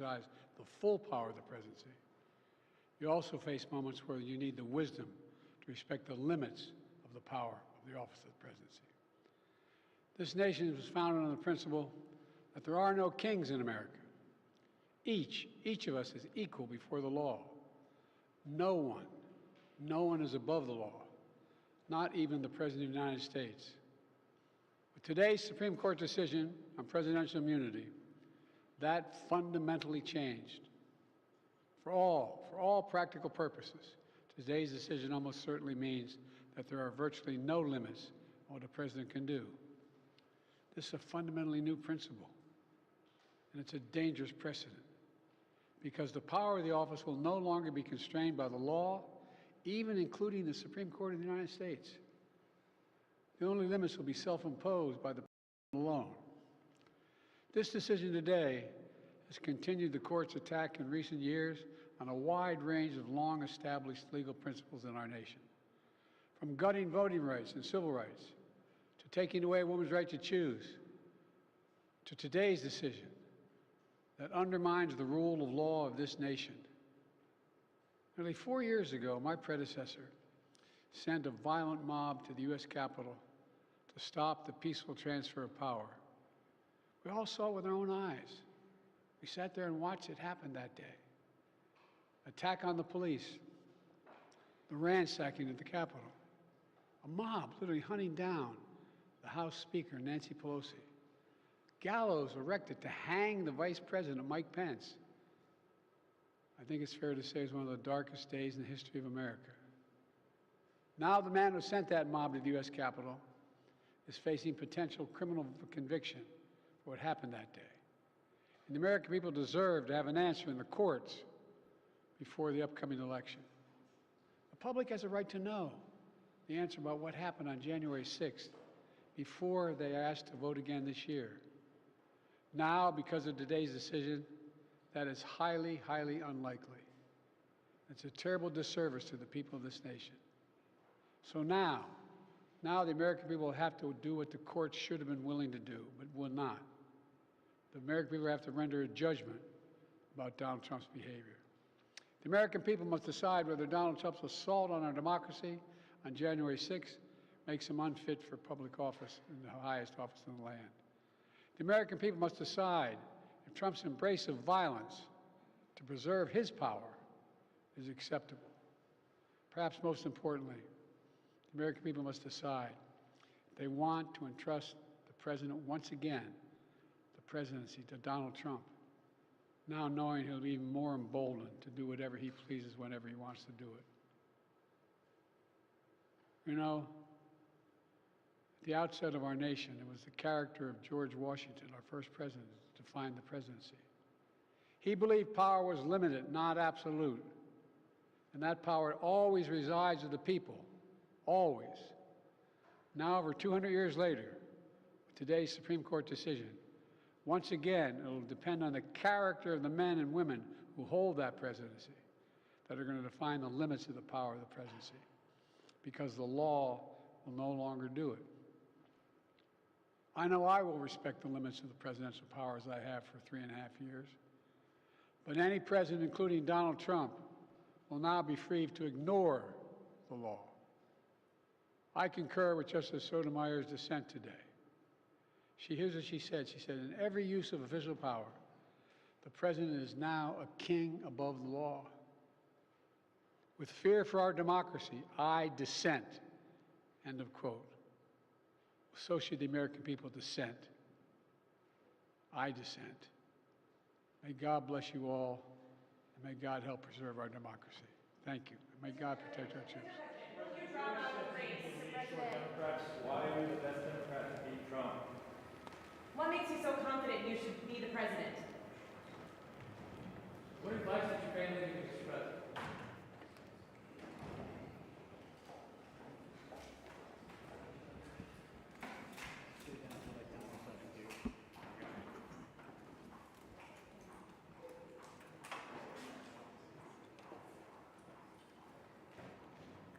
exercise the full power of the presidency. You also face moments where you need the wisdom to respect the limits of the power of the office of the presidency. This nation was founded on the principle that there are no kings in America. Each of us is equal before the law. No one is above the law, not even the President of the United States. With today's Supreme Court decision on presidential immunity, that fundamentally changed. For all practical purposes, today's decision almost certainly means that there are virtually no limits on what a president can do. This is a fundamentally new principle, and it's a dangerous precedent, because the power of the office will no longer be constrained by the law, even including the Supreme Court of the United States. The only limits will be self-imposed by the president alone. This decision today has continued the court's attack in recent years on a wide range of long-established legal principles in our nation, from gutting voting rights and civil rights, to taking away a woman's right to choose, to today's decision that undermines the rule of law of this nation. Nearly 4 years ago, my predecessor sent a violent mob to the U.S. Capitol to stop the peaceful transfer of power. We all saw it with our own eyes. We sat there and watched it happen that day. Attack on the police, the ransacking at the Capitol, a mob literally hunting down the House Speaker, Nancy Pelosi, gallows erected to hang the Vice President, Mike Pence. I think it's fair to say it's one of the darkest days in the history of America. Now the man who sent that mob to the U.S. Capitol is facing potential criminal conviction for what happened that day. And the American people deserve to have an answer in the courts before the upcoming election. The public has a right to know the answer about what happened on January 6th before they are asked to vote again this year. Now, because of today's decision, that is highly, highly unlikely. It's a terrible disservice to the people of this nation. So now the American people will have to do what the courts should have been willing to do, but will not. The American people have to render a judgment about Donald Trump's behavior. The American people must decide whether Donald Trump's assault on our democracy on January 6th makes him unfit for public office in the highest office in the land. The American people must decide if Trump's embrace of violence to preserve his power is acceptable. Perhaps most importantly, the American people must decide if they want to entrust the President once again, the presidency, to Donald Trump, now knowing he'll be even more emboldened to do whatever he pleases whenever he wants to do it. You know, at the outset of our nation, it was the character of George Washington, our first president, to define the presidency. He believed power was limited, not absolute, and that power always resides with the people, always. Now, over 200 years later, with today's Supreme Court decision, once again, it will depend on the character of the men and women who hold that presidency that are going to define the limits of the power of the presidency, because the law will no longer do it. I know I will respect the limits of the presidential powers I have for 3.5 years, but any president, including Donald Trump, will now be free to ignore the law. I concur with Justice Sotomayor's dissent today. Here's what she said. She said, in every use of official power, the president is now a king above the law. With fear for our democracy, I dissent. End of quote. So should the American people dissent. I dissent. May God bless you all, and may God help preserve our democracy. Thank you. May God protect our troops. Why are we the best Democrats to be